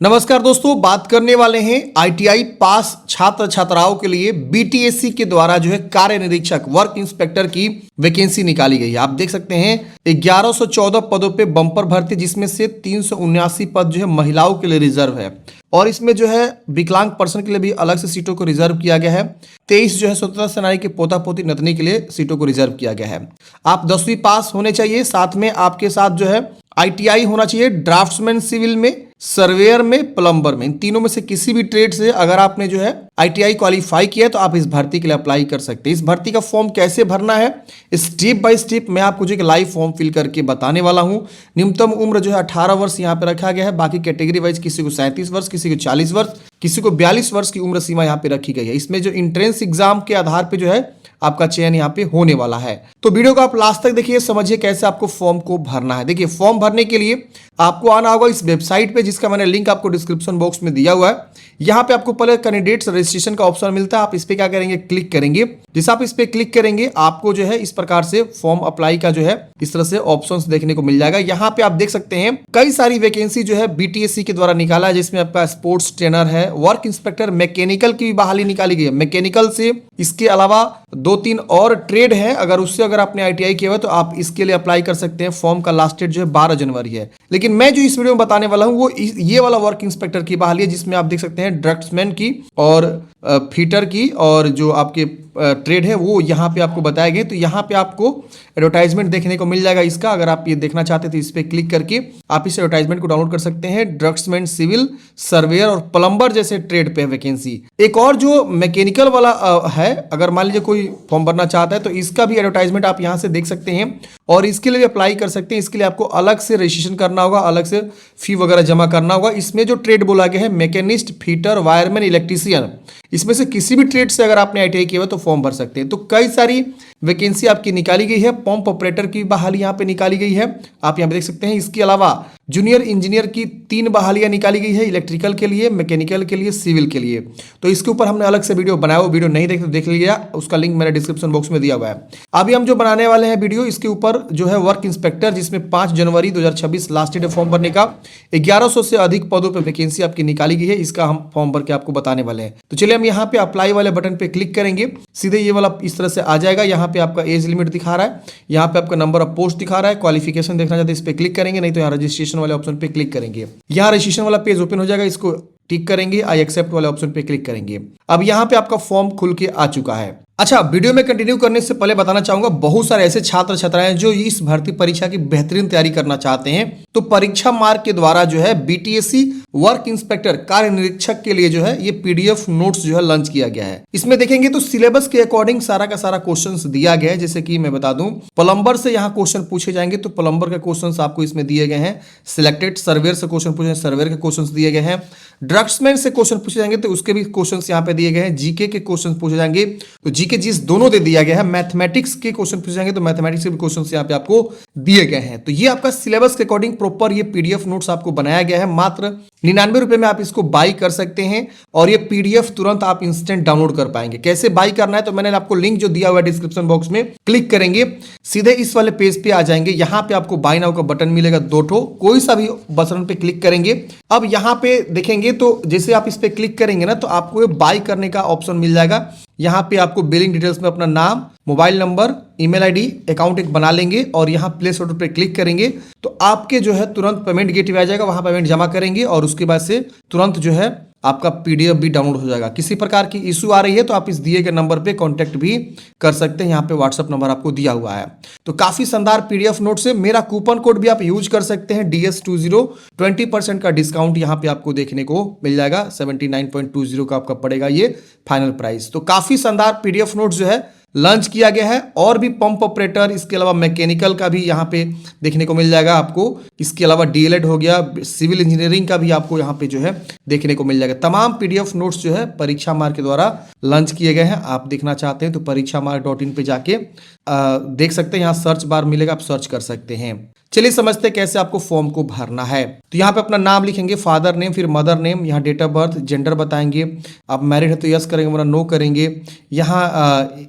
नमस्कार दोस्तों, बात करने वाले हैं आईटीआई पास छात्र छात्राओं के लिए बीटीएससी के द्वारा जो है कार्य निरीक्षक वर्क इंस्पेक्टर की वैकेंसी निकाली गई है। आप देख सकते हैं 1114 पदों पे बम्पर भर्ती, जिसमें से 379 पद जो है महिलाओं के लिए रिजर्व है और इसमें जो है विकलांग पर्सन के लिए भी अलग से सीटों को रिजर्व किया गया है। 23 जो है स्वतंत्रता सेनानी के पोता पोती नतनी के लिए सीटों को रिजर्व किया गया है। आप 10वीं पास होने चाहिए, साथ में आपके साथ जो है आईटीआई होना चाहिए ड्राफ्ट्समैन सिविल में, सर्वेयर में, प्लम्बर में। इन तीनों में से किसी भी ट्रेड से अगर आपने जो है आईटीआई क्वालिफाई किया है तो आप इस भर्ती के लिए अप्लाई कर सकते हैं। इस भर्ती का फॉर्म कैसे भरना है स्टेप बाय स्टेप मैं आपको जो एक लाइव फॉर्म फिल करके बताने वाला हूं। न्यूनतम उम्र जो है 18 वर्ष यहाँ पे रखा गया है। बाकी कैटेगरी वाइज किसी को 37 वर्ष, किसी को 40 वर्ष, किसी को 42 वर्ष की उम्र सीमा यहाँ पे रखी गई है। इसमें जो इंट्रेंस एग्जाम के आधार पे जो है आपका चयन यहाँ पे होने वाला है। तो वीडियो को आप लास्ट तक देखिए, समझिए कैसे आपको फॉर्म को भरना है। देखिए, फॉर्म भरने के लिए आपको आना होगा इस वेबसाइट पे, जिसका मैंने लिंक आपको डिस्क्रिप्शन बॉक्स में दिया हुआ है। यहाँ पे आपको पहले कैंडिडेट्स रजिस्ट्रेशन का ऑप्शन मिलता है। आप इस पे क्या करेंगे, क्लिक करेंगे। जैसे आप इस पे क्लिक करेंगे आपको जो है इस प्रकार से फॉर्म अप्लाई का जो है इस तरह से ऑप्शंस देखने को मिल जाएगा। यहाँ पे आप देख सकते हैं कई सारी वैकेंसी जो है बीटीएससी के द्वारा निकाला है, जिसमें आपका स्पोर्ट्स ट्रेनर है, वर्क इंस्पेक्टर, मैकेनिकल की भी बहाली निकाली गई है। मैकेनिकल से इसके अलावा 2-3 और ट्रेड है, अगर आपने आईटीआई किया हुआ तो आप इसके लिए अप्लाई कर सकते हैं। फॉर्म का लास्ट डेट जो है 12 जनवरी है। लेकिन मैं जो इस वीडियो में बताने वाला हूं वो ये वाला वर्क इंस्पेक्टर की बहाली है, जिसमें आप देख सकते हैं ड्रग्समैन की और फीटर की और जो आपके ट्रेड है वो यहाँ पे आपको बताए गए। तो यहाँ पे आपको एडवर्टाइजमेंट देखने को मिल जाएगा इसका। अगर आप ये देखना चाहते हैं तो इस पे क्लिक करके आप इस एडवर्टाइजमेंट को डाउनलोड कर सकते हैं। ड्रग्समैन सिविल, सर्वेयर और प्लम्बर जैसे ट्रेड पे वैकेंसी। एक और जो मैकेनिकल वाला है, अगर मान लीजिए कोई फॉर्म भरना चाहता है तो इसका भी एडवर्टाइजमेंट आप यहाँ से देख सकते हैं और इसके लिए भी अप्लाई कर सकते हैं। इसके लिए आपको अलग से रजिस्ट्रेशन करना होगा, अलग से फी वगैरह जमा करना होगा। इसमें जो ट्रेड बोला गया है मैकेनिस्ट, फीटर, वायरमैन, इलेक्ट्रीशियन, इसमें से किसी भी ट्रेड से अगर आपने आईटीआई किया हो तो फॉर्म भर सकते हैं। तो कई सारी वैकेंसी आपकी निकाली गई है। पंप ऑपरेटर की बहाली यहाँ पे निकाली गई है, आप यहाँ पे देख सकते हैं। इसके अलावा जूनियर इंजीनियर की 3 बहालियां निकाली गई है, इलेक्ट्रिकल के लिए, मैकेनिकल के लिए, सिविल के लिए। तो इसके ऊपर हमने अलग से वीडियो बनाया, वो वीडियो नहीं देख तो देख लीजिएगा, उसका लिंक मैंने डिस्क्रिप्शन बॉक्स में दिया हुआ है। अभी हम जो बनाने वाले हैं वीडियो, इसके ऊपर जो है वर्क इंस्पेक्टर, जिसमें 5 जनवरी 2026 लास्ट डेट फॉर्म भरने का। 1100 से अधिक पदों पर वैकेंसी आपकी निकाली गई है, इसका हम फॉर्म भर के आपको बताने वाले हैं। तो चलिए हम यहाँ पे अप्लाई वाले बटन पे क्लिक करेंगे, सीधे ये वाला इस तरह से आ जाएगा। यहाँ पे आपका एज लिमिट दिखा रहा है, यहाँ पे आपका नंबर ऑफ पोस्ट दिखा रहा है, क्वालिफिकेशन देखना चाहते हैं इस पे क्लिक करेंगे, नहीं तो यहाँ रजिस्ट्रेशन वाले ऑप्शन पे क्लिक करेंगे। यहाँ रजिस्ट्रेशन वाला पेज ओपन हो जाएगा, इसको टिक करेंगे, आई एक्सेप्ट वाले ऑप्शन पे क्लिक करेंगे। अब यहाँ पे आपका फॉर्म खुल के आ चुका है। अच्छा, वीडियो में कंटिन्यू करने से पहले बताना चाहूंगा, बहुत सारे ऐसे छात्र छात्राएं जो इस भर्ती परीक्षा की बेहतरीन तैयारी करना चाहते हैं, तो परीक्षा मार्ग के द्वारा जो है बीटीएससी वर्क इंस्पेक्टर कार्य निरीक्षक के लिए जो है ये पीडीएफ नोट्स जो है लॉन्च किया गया है। इसमें देखेंगे तो सिलेबस के अकॉर्डिंग सारा का सारा क्वेश्चंस दिया गया है। जैसे कि मैं बता दूं, प्लम्बर से यहाँ क्वेश्चन पूछे जाएंगे तो प्लम्बर के क्वेश्चंस आपको इसमें दिए गए हैं। सिलेक्टेड सर्वेयर से क्वेश्चन पूछे, सर्वेयर के क्वेश्चंस दिए गए हैं। ड्रग्समैन से क्वेश्चन पूछे जाएंगे तो उसके भी क्वेश्चंस यहाँ पे दिए गए हैं। जीके के क्वेश्चन पूछे जाएंगे तो जीके जिस दोनों दे दिया गया है। मैथमेटिक्स के क्वेश्चन पूछे जाएंगे तो मैथमेटिक्स के भी क्वेश्चंस यहाँ पे आपको दिए गए हैं। तो ये आपका सिलेबस के अकॉर्डिंग प्रॉपर ये पीडीएफ नोट्स आपको बनाया गया है। मात्र 99 रुपए में आप इसको बाई कर सकते हैं और ये पीडीएफ तुरंत आप इंस्टेंट डाउनलोड कर पाएंगे। कैसे बाई करना है तो मैंने आपको लिंक जो दिया हुआ है डिस्क्रिप्शन बॉक्स में, क्लिक करेंगे, सीधे इस वाले पेज पे आ जाएंगे। यहाँ पे आपको बाई नाउ का बटन मिलेगा 2 ठो, कोई सा भी बटन पे क्लिक करेंगे। अब यहाँ पे देखेंगे तो जैसे आप इस पे क्लिक करेंगे ना तो आपको बाई करने का ऑप्शन मिल जाएगा। यहाँ पे आपको बिलिंग डिटेल्स में अपना नाम, mobile number, email ID, account एक बना लेंगे और यहाँ प्लेस ऑर्डर पे क्लिक करेंगे तो आपके जो है तुरंत पेमेंट गेटवे आ जाएगा, वहां पेमेंट जमा करेंगे और उसके बाद से तुरंत जो है आपका पीडीएफ भी डाउनलोड हो जाएगा। किसी प्रकार की इशू आ रही है तो आप इस दिए गए नंबर पे कांटेक्ट भी कर सकते हैं। यहाँ पे व्हाट्सएप नंबर आपको दिया हुआ है। तो काफी शानदार पीडीएफ नोट से मेरा कूपन कोड भी आप यूज कर सकते हैं DS20, 20% का डिस्काउंट यहाँ पे आपको देखने को मिल जाएगा। 79.20 का आपका पड़ेगा ये फाइनल प्राइस। तो काफी शानदार पीडीएफ नोट जो है लॉन्च किया गया है। और भी पंप ऑपरेटर, इसके अलावा मैकेनिकल का भी यहाँ पे देखने को मिल जाएगा आपको। इसके अलावा डीएलएड हो गया, सिविल इंजीनियरिंग का भी आपको यहाँ पे जो है देखने को मिल जाएगा। तमाम पीडीएफ नोट्स जो है परीक्षा मार्ग के द्वारा लॉन्च किए गए हैं। आप देखना चाहते हैं तो परीक्षामार्ग.in पे जाके देख सकते हैं, यहाँ सर्च बार मिलेगा, आप सर्च कर सकते हैं। चलिए समझते हैं कैसे आपको फॉर्म को भरना है। तो यहाँ पे अपना नाम लिखेंगे, फादर नेम, फिर मदर नेम, यहाँ डेट ऑफ बर्थ, जेंडर बताएंगे। आप मैरिड है तो यस करेंगे वरना नो करेंगे। यहाँ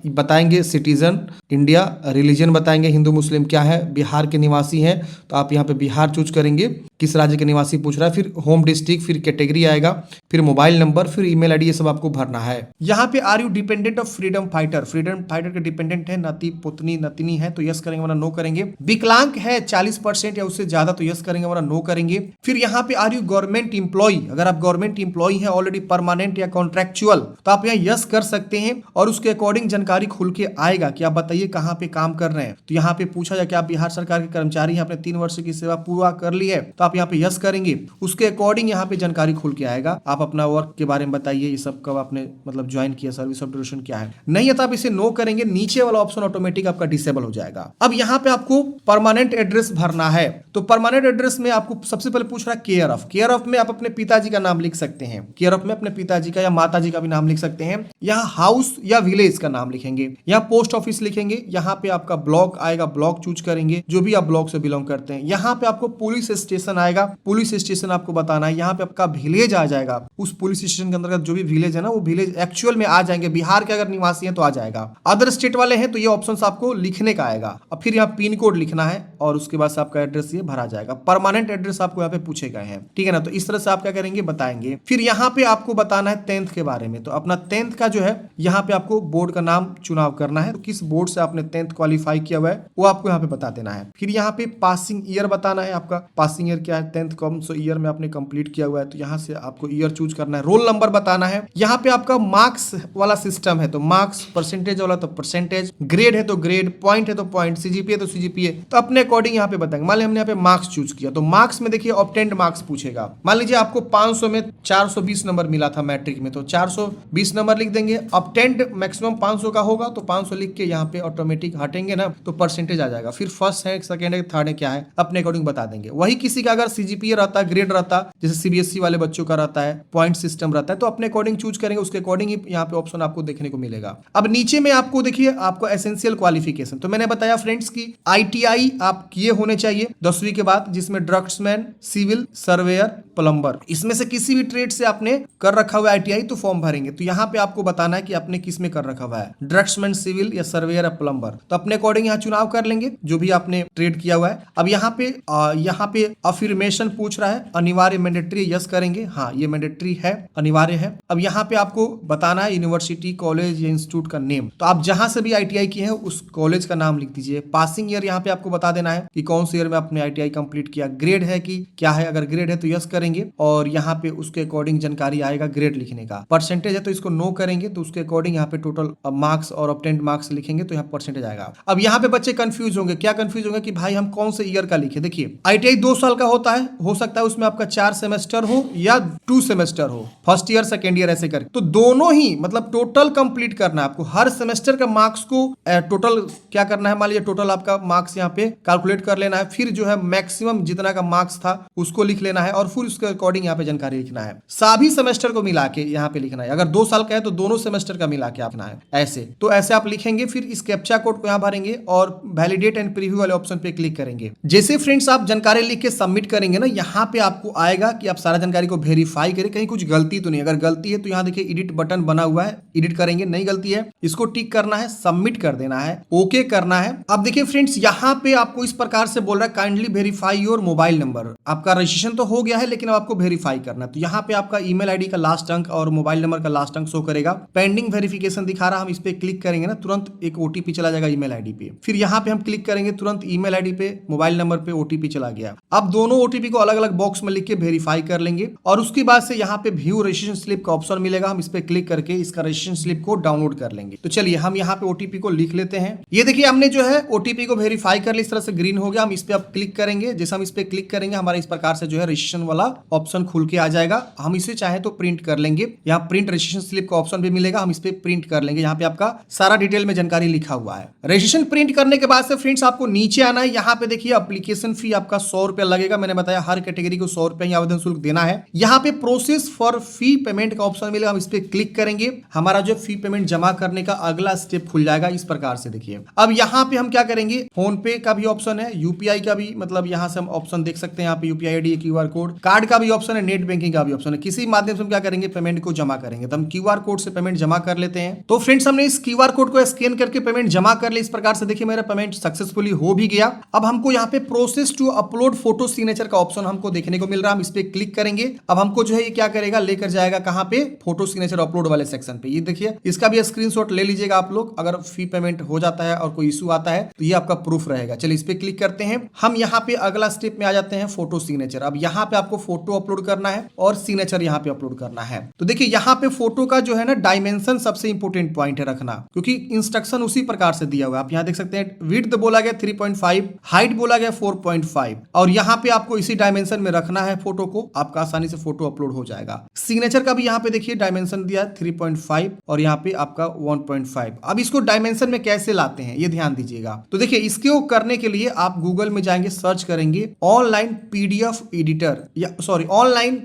बताएंगे सिटीजन इंडिया, रिलीजन बताएंगे हिंदू मुस्लिम क्या है, बिहार के निवासी हैं तो आप यहाँ पे बिहार चूज करेंगे। किस राज्य के निवासी पूछ रहा है, फिर होम डिस्ट्रिक्ट, फिर कैटेगरी आएगा, फिर मोबाइल नंबर, फिर ईमेल आईडी, ये सब आपको भरना है। यहाँ पे are you dependent of freedom fighter, freedom fighter के डिपेंडेंट है, नाती पुतनी नतिनी है तो यस करेंगे वरना नो करेंगे। विकलांग है 40% या उससे ज्यादा तो यस करेंगे वरना नो करेंगे। फिर यहाँ पे आर यू गवर्नमेंट इंप्लॉई, अगर आप गवर्नमेंट इंप्लॉई है ऑलरेडी परमानेंट या कॉन्ट्रेक्चुअल तो आप यहाँ यस कर सकते हैं और उसके अकॉर्डिंग जानकारी खुल के आएगा कि आप बताइए कहाँ पे काम कर रहे हैं। तो यहाँ पे पूछा जाए कि आप बिहार सरकार के कर्मचारी हैं, आपने 3 वर्ष की सेवा पूरा कर ली है तो आप यहाँ पे यस करेंगे, उसके अकॉर्डिंग यहाँ पे जानकारी खुल के आएगा। आप अपना वर्क के बारे में बताइए, ये सब कब आपने मतलब ज्वाइन किया, सर्विस ऑफ ड्यूरेशन क्या है, नहीं है तो आप इसे नो करेंगे। नीचे वाला ऑप्शन ऑटोमेटिक आपका डिसेबल हो जाएगा। अब यहाँ पे आपको परमानेंट एड्रेस भरना है, तो परमानेंट एड्रेस में आपको सबसे पहले पूछ रहा है केयर ऑफ। केयर ऑफ में आप अपने पिताजी का नाम लिख सकते हैं, केयर ऑफ में अपने पिताजी का या माताजी का भी नाम लिख सकते हैं। यहाँ हाउस या विलेज का नाम लिखेंगे, यहाँ पोस्ट ऑफिस लिखेंगे, यहाँ पे आपका ब्लॉक आएगा, ब्लॉक चूज करेंगे जो भी आप ब्लॉक से बिलोंग करते हैं। यहाँ पे आपको पुलिस स्टेशन आएगा, पुलिस स्टेशन आपको बताना है। यहाँ पे आपका विलेज आ जाएगा, उस पुलिस स्टेशन के अंतर्गत जो भी विलेज है ना वो विलेज एक्चुअल में आ जाएंगे। बिहार के अगर निवासी हैं तो आ जाएगा, अदर स्टेट वाले हैं तो ये ऑप्शंस आपको लिखने का आएगा। अब फिर यहाँ पिन कोड लिखना है और उसके बाद से आपका एड्रेस ये भरा जाएगा। परमानेंट एड्रेस आपको यहाँ पे पूछे गए हैं, ठीक है ना। तो इस तरह से आप क्या करेंगे बताएंगे। फिर यहाँ पे आपको बताना है 10th के बारे में, तो अपना 10th का जो है यहाँ पे आपको बोर्ड का नाम चुनाव करना है, तो किस बोर्ड से आपने 10th क्वालिफाई किया हुआ है वो आपको यहाँ पे बता देना है। फिर यहाँ पे पासिंग ईयर बताना है, आपका पासिंग ईयर क्या है, 10th कौन सा ईयर में आपने कंप्लीट किया हुआ है, तो यहाँ से आपको ईयर चूज करना है। रोल नंबर बताना है। यहाँ पे आपका मार्क्स वाला सिस्टम है तो मार्क्स, परसेंटेज वाला तो परसेंटेज, ग्रेड है तो ग्रेड, पॉइंट है तो पॉइंट, सीजीपीए तो सीजीपीए, तो अपने अकॉर्डिंग यहाँ पे बताएंगे। मान लीजिए हमने यहाँ पे मार्क्स चूज किया तो मार्क्स में देखिए ऑब्टेन्ड मार्क्स पूछेगा। मान लीजिए आपको 500 में 420 नंबर मिला था मैट्रिक में, तो 420 नंबर लिख देंगे। ऑब्टेन्ड मैक्सिमम 500 का होगा तो 500 लिख के यहाँ पे ऑटोमेटिक हटेंगे ना तो परसेंटेज आ जाएगा। फिर फर्स्ट है, सेकंड है, थर्ड है, क्या है अपने अकॉर्डिंग बता देंगे। वही किसी का अगर सीजीपीए रहता है, ग्रेड रहता, जैसे सीबीएसई वाले बच्चों का रहता है, पॉइंट सिस्टम रहता है, तो अपने अकॉर्डिंग चूज करेंगे, उसके अकॉर्डिंग ही यहाँ पे ऑप्शन आपको देखने को मिलेगा। अब नीचे में आपको देखिए आपको एसेंशियल क्वालिफिकेशन, तो मैंने बताया फ्रेंड्स की आईटीआई आप किए होने चाहिए 10वीं के बाद, जिसमें ड्रग्समैन, सिविल, सर्वेयर, प्लम्बर, इसमें से किसी भी ट्रेड से आपने कर रखा हुआ आईटीआई तो फॉर्म भरेंगे। तो यहाँ पे आपको बताना है कि आपने किस में कर रखा हुआ है, ड्रग्समैन, सिविल या सर्वेयर या प्लम्बर, तो अपने अकॉर्डिंग यहाँ चुनाव कर लेंगे जो भी आपने ट्रेड किया हुआ है। अब यहाँ पे अफर्मेशन पूछ रहा है, अनिवार्य मैंडेटरी, यस करेंगे, हाँ ये मैंडेटरी है, अनिवार्य है। अब यहाँ पे आपको बताना है यूनिवर्सिटी, कॉलेज या इंस्टीट्यूट का नेम, तो आप जहां से भी आईटीआई किए हैं उस कॉलेज का नाम लिख दीजिए। पासिंग ईयर यहाँ पे आपको बता देना है कि कौन से ईयर में आपने आईटीआई कंप्लीट किया, ग्रेड है कि क्या है, अगर ग्रेड है तो यस करेंगे और यहाँ पे उसके अकॉर्डिंग जानकारी आएगा ग्रेड लिखने का। परसेंटेज है तो इसको नो करेंगे, तो उसके अकॉर्डिंग यहाँ पे टोटल मार्क्स और ऑब्टेन्ड मार्क्स लिखेंगे तो यहाँ परसेंटेज आएगा। अब यहाँ पे बच्चे कंफ्यूज होंगे, क्या कंफ्यूज होंगे कि भाई हम कौन से ईयर का लिखे। देखिए आईटीआई 2 साल का होता है, हो सकता है उसमें आपका 4 सेमेस्टर हो या 2 सेमेस्टर हो, फर्स्ट ईयर सेकेंड ईयर ऐसे करके, तो दोनों ही मतलब टोटल कंप्लीट करना है आपको। हर सेमेस्टर का मार्क्स को टोटल क्या करना है, मान लीजिए टोटल आपका मार्क्स यहाँ पे कैलकुलेट कर लेना है, फिर जो है मैक्सिमम जितना का मार्क्स था उसको लिख लेना है और फिर उसके अकॉर्डिंग यहाँ पे जानकारी लिखना है। सभी सेमेस्टर को मिला के यहाँ पे लिखना है, अगर 2 साल का है तो दोनों सेमेस्टर का मिला के लिखना है, ऐसे तो ऐसे आप लिखेंगे। फिर इस कैप्चा कोड को यहाँ भरेंगे और वैलिडेट एंड प्रीव्यू वाले ऑप्शन पे क्लिक करेंगे। जैसे फ्रेंड्स आप जानकारी लिख के सबमिट करेंगे ना, यहाँ पे आपको आएगा कि आप सारा जानकारी को वेरीफाई करें, कहीं कुछ गलती तो नहीं। अगर गलती है तो यहाँ देखिए एडिट बटन बना हुआ है, एडिट करेंगे, नहीं गलती है इसको टिक करना है, सबमिट कर देना है, ओके करना है। अब देखिए फ्रेंड्स यहाँ पे आपको इस प्रकार से बोल रहा है kindly verify your mobile number. आपका रजिस्ट्रेशन तो हो गया है लेकिन अब आपको वेरीफाई करना है, तो यहाँ पे आपका ईमेल आईडी का लास्ट अंक और मोबाइल नंबर का लास्ट अंक शो करेगा। पेंडिंग वेरिफिकेशन दिखा रहा, हम इस पे क्लिक करेंगे ना तुरंत एक ओटीपी चला जाएगा ईमेल आईडी पे। फिर यहाँ पे हम क्लिक करेंगे तुरंत ईमेल आईडी पे, मोबाइल नंबर पे ओटीपी चला गया। अब दोनों ओटीपी को अलग अलग बॉक्स में लिख के वेरीफाई कर लेंगे और उसके बाद से यहाँ पे व्यू रजिस्ट्रेशन स्लिप का ऑप्शन मिलेगा, हम इस पे क्लिक करके इसका रजिस्ट्रेशन स्लिप को डाउनलोड कर लेंगे। तो चलिए हम यहाँ पे ओटीपी को लिख लेते हैं। ये देखिए हमने जो है ओटीपी को वेरीफाई कर लिया, इस तरह से ग्रीन हो गया। हम इस पे अब क्लिक करेंगे, जैसे हम इस पे क्लिक करेंगे हमारा इस प्रकार से जो है रजिस्ट्रेशन वाला ऑप्शन खुल के आ जाएगा। हम इसे चाहे तो प्रिंट कर लेंगे, यहाँ प्रिंट रजिस्ट्रेशन स्लिप का ऑप्शन भी मिलेगा, हम इस पे प्रिंट कर लेंगे। यहाँ पे आपका सारा डिटेल में जानकारी लिखा हुआ है। रजिस्ट्रेशन प्रिंट करने के बाद से फ्रेंड्स आपको नीचे आना है। यहाँ पे देखिए एप्लीकेशन फी आपका 100 रुपया लगेगा, मैंने बताया हर कैटेगरी को 100 रुपया आवेदन शुल्क देना है। यहाँ पे प्रोसेस फॉर फी पेमेंट का ऑप्शन मिलेगा, हम इस पे क्लिक करेंगे, हमारा जो फी पेमेंट जमा करने का अगला स्टेप खुल जाएगा इस प्रकार से। देखिए अब यहाँ पे हम क्या करेंगे, फोन पे का भी ऑप्शन है, यूपीआई का भी, मतलब यहाँ से हम ऑप्शन देख सकते हैं, यहाँ पे UPI ID, QR code, card का भी ऑप्शन है, नेट बैंकिंग का भी ऑप्शन है। किसी माध्यम से हम क्या करेंगे, पेमेंट को जमा करेंगे। तो हम क्यूआर कोड से पेमेंट जमा कर लेते हैं। तो फ्रेंड्स हमने इस क्यूआर कोड को स्कैन करके पेमेंट जमा कर ले इस प्रकार से। देखिए मेरा पेमेंट सक्सेसफुली हो भी गया। अब हमको यहाँ पे process to upload photo signature का ऑप्शन हमको देखने को मिल रहा है। हम इस पे क्लिक करेंगे। अब हमको जो है ये क्या करेगा, लेकर जाएगा कहाँ पे, फोटो सिग्नेचर अपलोड वाले सेक्शन पे। ये देखिए, इसका भी स्क्रीनशॉट ले लीजिएगा आप लोग। अगर फी पेमेंट हो जाता है और कोई इशू आता है तो ये आपका प्रूफ रहेगा। चलिए इस पे क्लिक करते हैं। हम यहाँ पे अगला स्टेप में आ जाते हैं, फोटो सिग्नेचर। अब यहाँ पे आपको फोटो अपलोड करना है और सिग्नेचर यहाँ पे अपलोड करना है। तो देखिए यहाँ पे फोटो का जो है ना डायमेंशन सबसे इंपॉर्टेंट पॉइंट है रखना, क्योंकि इंस्ट्रक्शन उसी प्रकार से दिया हुआ है। आप यहाँ देख सकते हैं विड्थ बोला गया 3.5, हाइट बोला गया 4.5 और यहाँ पे आपको इसी डायमेंशन में रखना है फोटो को। आपका आसानी से फोटो अपलोड हो जाएगा। सिग्नेचर का भी यहाँ पे देखिए डायमेंशन दिया है 3.5 और यहाँ पे आपका 1.5। अब इसको डायमेंशन में कैसे लाते हैं ये ध्यान दीजिएगा। तो देखिए इसको करने के लिए आप गूगल में जाएंगे, सर्च करेंगे ऑनलाइन पीडीएफ एडिटर या सॉरी ऑनलाइन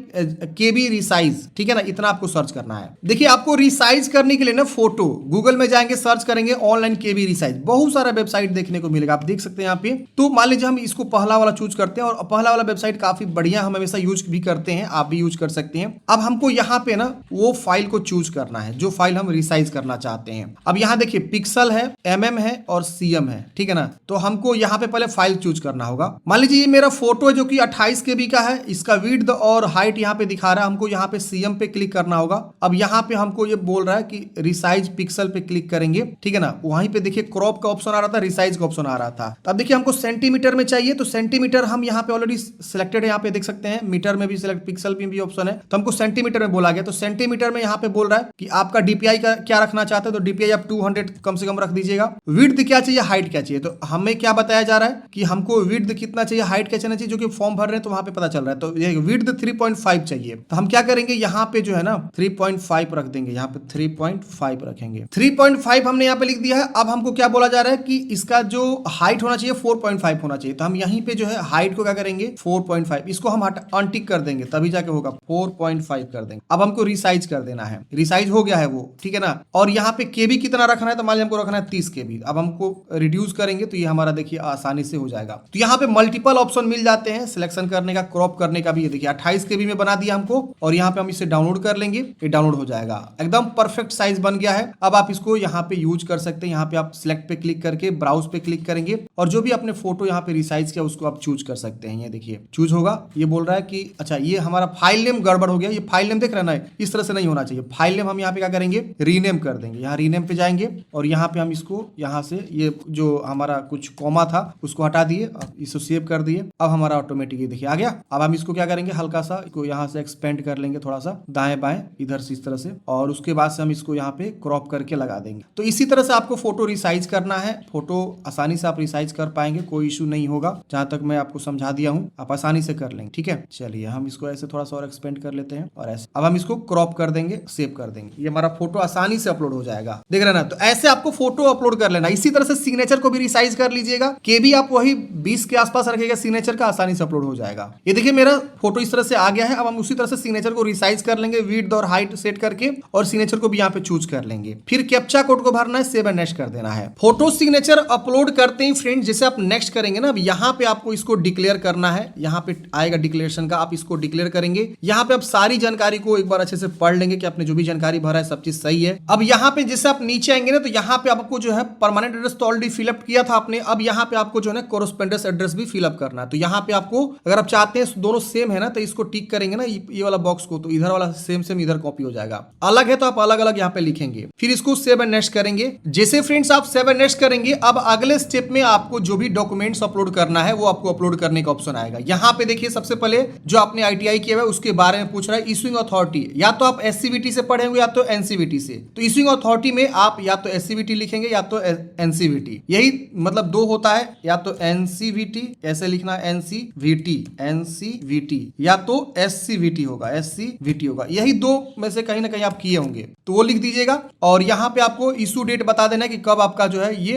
केबी रिसाइज, ठीक है ना, इतना आपको सर्च करना है। देखिए आपको रिसाइज करने के लिए ना फोटो गूगल में जाएंगे, सर्च करेंगे ऑनलाइन केबी रिसाइज, बहुत सारा वेबसाइट देखने को मिलेगा। आप देख सकते हैं यहाँ पे। तो मान लीजिए हम इसको पहला वाला चूज करते हैं और पहला वाला वेबसाइट काफी बढ़िया, हम हमेशा यूज भी करते हैं, आप भी यूज कर सकते हैं। अब हमको यहाँ पे ना वो फाइल को चूज करना है जो फाइल हम रिसाइज करना चाहते हैं। अब यहाँ देखिए पिक्सल है, एमएम है और सीएम है, ठीक है ना। तो हमको यहाँ पे पहले फाइल चूज करना होगा। मान लीजिए ये मेरा फोटो है जो कि 28 केबी का है, इसका विड्थ और हाइट यहाँ पे दिखा रहा है। हमको यहाँ पे सीएम पे क्लिक करना होगा। अब यहाँ पे हमको ये बोल रहा है कि रिसाइज पिक्सल पे क्लिक करेंगे, ठीक है ना। वहीं पे देखिए क्रॉप का ऑप्शन आ रहा था, रिसाइज का ऑप्शन आ रहा था। अब देखिए हमको सेंटीमीटर में चाहिए, तो सेंटीमीटर हम यहाँ पे ऑलरेडी सिलेक्टेड है, यहाँ पे देख सकते हैं। मीटर में भी सिलेक्ट, पिक्सल में भी ऑप्शन है, तो हमको सेंटीमीटर में बोला गया। तो सेंटीमीटर में यहाँ पे बोल रहा है कि आपका डीपीआई का क्या रखना चाहते हैं, तो डीपीआई आप 200 कम से कम रख दीजिएगा। विड्थ क्या चाहिए, हाइट क्या चाहिए, तो हमें क्या बताया जा रहा है कि हमको विड्थ कितना चाहिए, हाइट क्या चाहिए, जो कि फॉर्म भर रहे हैं तो वहां पे पता चल रहा है। तो ये विड्थ 3.5 चाहिए, तो हम क्या करेंगे यहाँ पे जो है ना 3.5 रख देंगे। यहाँ पे 3.5 रखेंगे। 3.5 हमने यहाँ पे लिख दिया है। अब हमको क्या बोला जा रहा है कि इसका जो हाइट होना चाहिए 4.5 होना चाहिए, तो हम यहीं पे जो है हाइट को क्या करेंगे 4.5, इसको हम अनटिक कर देंगे तभी जाके होगा, 4.5 कर देंगे। अब हमको रिसाइज कर देना है, रिसाइज हो गया है वो, ठीक है ना। और यहाँ पे केबी कितना रखना है, तो मान लीजिए हमको रखना है 30 केबी। अब हमको रिड्यूस करेंगे तो ये हमारा देखिए आसानी से हो जाएगा। तो यहाँ पे मल्टीपल ऑप्शन मिल जाते हैं सिलेक्शन करने का, क्रॉप करने का भी। ये देखिए 28 केबी में बना दिया हमको और यहाँ पे हम इसे डाउनलोड कर लेंगे, ये डाउनलोड हो जाएगा। एकदम परफेक्ट साइज बन गया है। अब आप इसको यहाँ पे यूज कर सकते हैं। यहाँ पे आप सिलेक्ट पे क्लिक करके ब्राउज पे क्लिक करेंगे और जो भी आपने फोटो यहाँ पे रिसाइज किया उसको आप चूज कर सकते हैं। ये देखिए चूज होगा। ये बोल रहा है कि अच्छा ये हमारा फाइल नेम गड़बड़ हो गया, ये फाइल नेम देख रहे हैं ना, इस तरह से नहीं होना चाहिए। फाइल नेम हम यहाँ पे क्या करेंगे, रीनेम कर देंगे। यहाँ रीनेम पे जाएंगे और यहाँ पे हम इसको यहाँ से ये जो हमारा कुछ कॉमा था उसको हटा दिए, इसको सेव कर दिए। अब हमारा ऑटोमेटिक देखिए आ गया। अब हम इसको क्या करेंगे, हल्का सा इसको यहाँ से एक्सपेंड कर लेंगे, थोड़ा सा दाएं बाएं इधर से इस तरह से, और उसके बाद से हम इसको यहाँ पे क्रॉप करके लगा देंगे। तो इसी तरह से आपको फोटो रिसाइज करना है। फोटो आसानी से आप रिसाइज कर पाएंगे, कोई इशू नहीं होगा। जहां तक मैं आपको समझा दिया हूं आप आसानी से कर लेंगे, ठीक है। चलिए हम इसको ऐसे थोड़ा सा और एक्सपेंड कर लेते हैं और ऐसे अब हम इसको क्रॉप कर देंगे, सेव कर देंगे। ये हमारा फोटो आसानी से अपलोड हो जाएगा, देख रहे हैं ना। तो ऐसे आपको फोटो अपलोड कर लेना। इसी तरह से सिग्नेचर को भी रिसाइज कर लीजिएगा। केबी आप वही 20 के आसपास रखिएगा, सिग्नेचर का आसानी से अपलोड हो जाएगा। ये देखिए मेरा फोटो इस तरह से आ गया है। अब हम उसी तरह से सिग्नेचर को रिसाइज कर लेंगे, विड्थ और हाइट सेट करके, और सिग्नेचर को भी यहाँ पे चूज कर लेंगे। फिर कैप्चा कोड को भरना है, सेव एंड नेक्स्ट कर देना है। फोटो सिग्नेचर अपलोड करते ही फ्रेंड जैसे आप नेक्स्ट करेंगे ना, अब यहाँ पे आपको इसको डिक्लेयर करना है। यहाँ पे आएगा डिक्लेरेशन का, आप इसको डिक्लेयर करेंगे। यहाँ पे आप सारी जानकारी को एक बार अच्छे से पढ़ लेंगे कि आपने जो भी जानकारी भरा है सब चीज सही है। अब यहाँ पे जैसे आप नीचे आएंगे ना, तो यहाँ पे आपको जो है परमानेंट एड्रेस तो ऑलरेडी फिलअप किया था आपने। अब यहाँ पे आपको जो है कोरेस्पोंडेंस एड्रेस भी फिलअप करना है। तो यहाँ पे आपको अगर आप चाहते हैं दोनों सेम है ना, तो इसको टिक करेंगे ना ये वाला बॉक्स को, तो इधर वाला सेम सेम इधर कॉपी हो जाएगा। अलग है तो आप अलग अलग यहाँ पे लिखेंगे, फिर इसको सेव एंड नेक्स्ट करेंगे। जैसे फ्रेंड्स आप सेव एंड नेक्स्ट करेंगे, अब अगले स्टेप में आपको जो भी डॉक्यूमेंट्स अपलोड करना है वो आपको अपलोड करने का ऑप्शन आएगा। यहाँ पे देखिए सबसे पहले जो आपने आईटीआई किया है उसके बारे में पूछ रहा है। इशूइंग अथॉरिटी, या तो आप एससीवीटी से पढ़े होंगे या तो एनसीवीटी से। तो इशूइंग अथॉरिटी में आप या तो एससीवीटी लिखेंगे या तो एनसीवीटी, यही मतलब दो होता है, या तो एनसीवीटी ऐसे लिखना है, एनसीवीटी या तो एससीवीटी होगा, एससीवीटी होगा। यही दो में से कहीं ना कहीं आप किए होंगे, तो वो लिख दीजिएगा। और यहाँ पे आपको इशू डेट बता देना है कि कब आपका जो है ये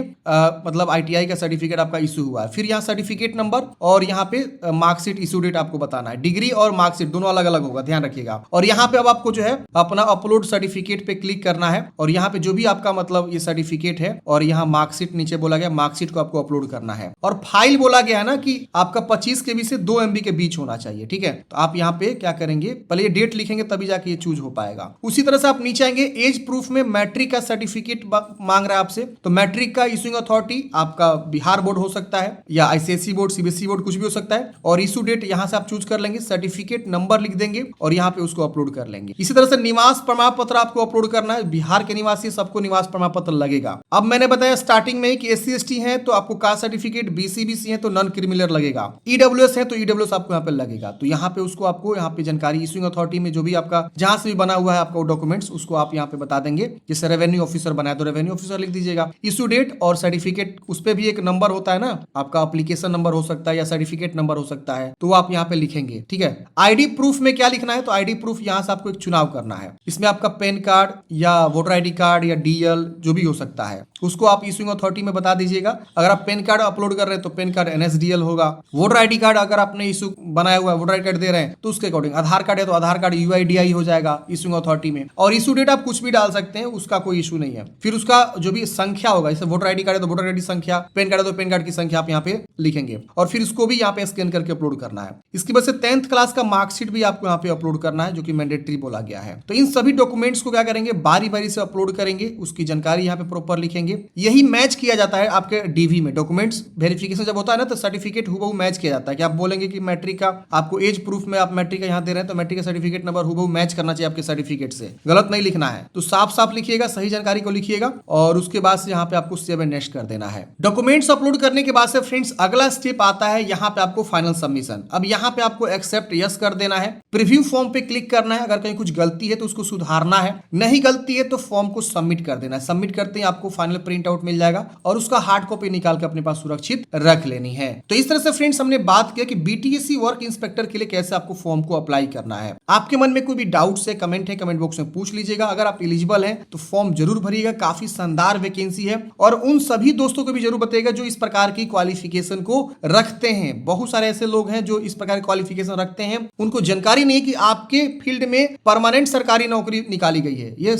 मतलब आईटीआई का सर्टिफिकेट आपका इशू हुआ है। फिर यहाँ सर्टिफिकेट नंबर और यहाँ पे मार्कशीट इशू डेट आपको बताना है। डिग्री और मार्कशीट दोनों अलग अलग होगा, ध्यान रखिएगा। और यहाँ पे अब आपको जो है अपना अपलोड सर्टिफिकेट पे क्लिक करना है और यहाँ पे जो भी आपका मतलब ये सर्टिफिकेट है और यहाँ मार्कशीट नीचे बोला गया, मार्कशीट को आपको अपलोड करना है। और फाइल बोला गया है ना कि आपका 25 KB से 2 MB के बीच होना चाहिए, ठीक है। तो आप यहाँ पे क्या करेंगे, पहले ये डेट लिखेंगे तभी जाके ये चूज हो पाएगा। उसी तरह से आप नीचे आएंगे, एज प्रूफ में मैट्रिक का सर्टिफिकेट मांग रहा है आपसे, तो मैट्रिक का इशूइंग अथॉरिटी आपका बिहार बोर्ड हो सकता है या आईसीएसई बोर्ड, सीबीएसई बोर्ड, कुछ भी हो सकता है। सकता है। और इशू डेट यहाँ से आप चूज कर लेंगे, सर्टिफिकेट नंबर लिख देंगे और यहाँ पे उसको अपलोड कर लेंगे। इसी तरह से निवास प्रमाण पत्र आपको अपलोड करना है। बिहार के निवासी सबको निवास प्रमाण पत्र लगेगा। अब मैंने बताया स्टार्टिंग में कि SC ST है तो आपको कास्ट सर्टिफिकेट, BC BC है तो नॉन क्रिमिनल लगेगा, EWS है तो EWS आपको यहाँ पे लगेगा। तो यहाँ पे उसको आपको यहाँ पे जानकारी इशूइंग अथॉरिटी में जो भी आपका जहां से भी बना हुआ है आपका डॉक्यूमेंट्स उसको आप यहाँ पे बता देंगे। जैसे रेवेन्यू ऑफिसर बनाया तो रेवेन्यू ऑफिसर लिख दीजिएगा। इशू डेट और सर्टिफिकेट, उस पे भी एक नंबर होता है ना, आपका एप्लीकेशन नंबर हो सकता है या सर्टिफिकेट नंबर हो सकता है, तो आप यहाँ पे लिखेंगे। ठीक है। ID प्रूफ में क्या लिखना है, तो ID प्रूफ यहाँ से आपको एक चुनाव करना है। इसमें आपका पैन कार्ड या वोटर ID कार्ड या DL जो भी हो सकता है उसको आप इशूइंग अथॉरिटी में बता दीजिएगा। अगर आप पैन कार्ड अपलोड कर रहे हैं तो पैन कार्ड NSDL होगा। वोटर ID कार्ड अगर आपने इशू बनाया हुआ है, वोटर ID कार्ड दे रहे हैं तो उसके अकॉर्डिंग, आधार कार्ड है तो आधार कार्ड UIDI हो जाएगा इशूइंग अथॉरिटी में। और इशू डेट आप कुछ भी डाल सकते हैं, उसका कोई इशू नहीं है। फिर उसका जो भी संख्या होगा, जैसे वोटर ID कार्ड है तो वोटर ID संख्या, पैन कार्ड है तो पैन कार्ड की संख्या आप यहाँ पे लिखेंगे और फिर इसको भी यहाँ पे स्कैन करके अपलोड करना है। इसकी वजह से 10th क्लास का मार्कशीट भी आपको यहाँ पे अपलोड करना है, जो कि मैंडेटरी बोला गया है। तो इन सभी डॉक्यूमेंट्स को क्या करेंगे, बारी बारी से अपलोड करेंगे, उसकी जानकारी यहाँ पे प्रॉपर लिखेंगे। यही मैच किया जाता है आपके DV में। डॉक्यूमेंट्स वेरिफिकेशन जब होता है ना तो सर्टिफिकेट हुबहू मैच किया जाता है कि आप बोलेंगे कि मैट्रिक का आपको एज प्रूफ में आप मैट्रिक का यहाँ दे रहे हैं तो मैट्रिक का सर्टिफिकेट नंबर हुबहू मैच करना चाहिए आपके सर्टिफिकेट से, गलत नहीं लिखना है। तो साफ साफ लिखिएगा, सही जानकारी को लिखिएगा और उसके बाद से यहाँ पे आपको सेव एंड नेक्स्ट कर देना है। डॉक्यूमेंट्स अपलोड करने के बाद से फ्रेंड्स अगला स्टेप आता है यहाँ पे आपको फाइनल सबमिशन। अब यहाँ पे आपको एक्सेप्ट यस कर देना है, प्रीव्यू फॉर्म पे क्लिक करना है। अगर कहीं कुछ गलती है तो उसको सुधारना है, नहीं गलती है तो फॉर्म को सबमिट कर देना है। सबमिट करते ही आपको फाइनल प्रिंट आउट मिल जाएगा और उसका हार्ड कॉपी निकाल के अपने पास सुरक्षित रख लेनी है। तो इस तरह से फ्रेंड्स हमने बात किया कि BTSC वर्क इंस्पेक्टर के लिए कैसे आपको फॉर्म को अप्लाई करना है। आपके मन में कोई भी डाउट है, कमेंट है, कमेंट बॉक्स में पूछ लीजिएगा। अगर आप एलिजिबल हैं तो फॉर्म जरूर भरिएगा, काफी शानदार वैकेंसी है। और उन सभी दोस्तों को भी जरूर बताइएगा जो इस प्रकार की क्वालिफिकेशन को रखते हैं। बहुत सारे ऐसे लोग हैं जो इस प्रकार की क्वालिफिकेशन रखते हैं, उनको जानकारी नहीं कि आपके फील्ड में परमानेंट सरकारी नौकरी निकाली गई है। ये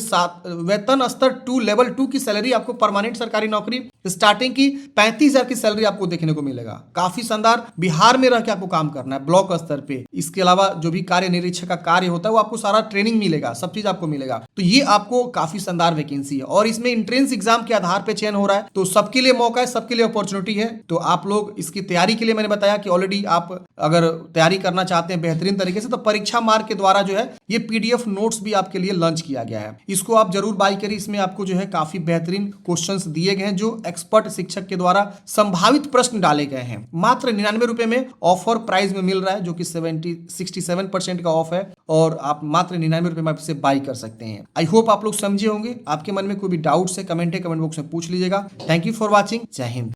वेतन स्तर 2 लेवल 2 की सैलरी आपको, परमानेंट सरकारी नौकरी स्टार्टिंग की 35,000 की सैलरी आपको देखने को मिलेगा। काफी शानदार। बिहार में रह के आपको काम करना है ब्लॉक स्तर पे। इसके अलावा जो भी कार्य निरीक्षक का कार्य होता है वो आपको सारा ट्रेनिंग मिलेगा, सब चीज आपको मिलेगा। तो ये आपको काफी शानदार वैकेंसी है और इसमें एंट्रेंस एग्जाम के आधार पे चयन हो रहा है। तो सबके लिए मौका है, सबके लिए अपॉर्चुनिटी है। तो आप लोग इसकी तैयारी के लिए मैंने बताया कि ऑलरेडी आप अगर तैयारी करना चाहते हैं बेहतरीन तरीके से तो परीक्षा मार्ग के द्वारा जो है ये PDF नोट्स भी आपके लिए लॉन्च किया गया है। इसको आप जरूर बाय करिए। इसमें आपको जो है काफी बेहतरीन क्वेश्चंस दिए गए हैं जो एक्सपर्ट शिक्षक के द्वारा संभावित प्रश्न डाले गए हैं। मात्र 99 रुपए में ऑफर प्राइस में मिल रहा है, जो कि 67% का ऑफ है और आप मात्र 99 रुपए में इसे बाय कर सकते हैं। आई होप आप लोग समझे होंगे। आपके मन में कोई भी डाउट्स है, कमेंट बॉक्स में पूछ लीजिएगा। Thank you for watching. जय हिंद।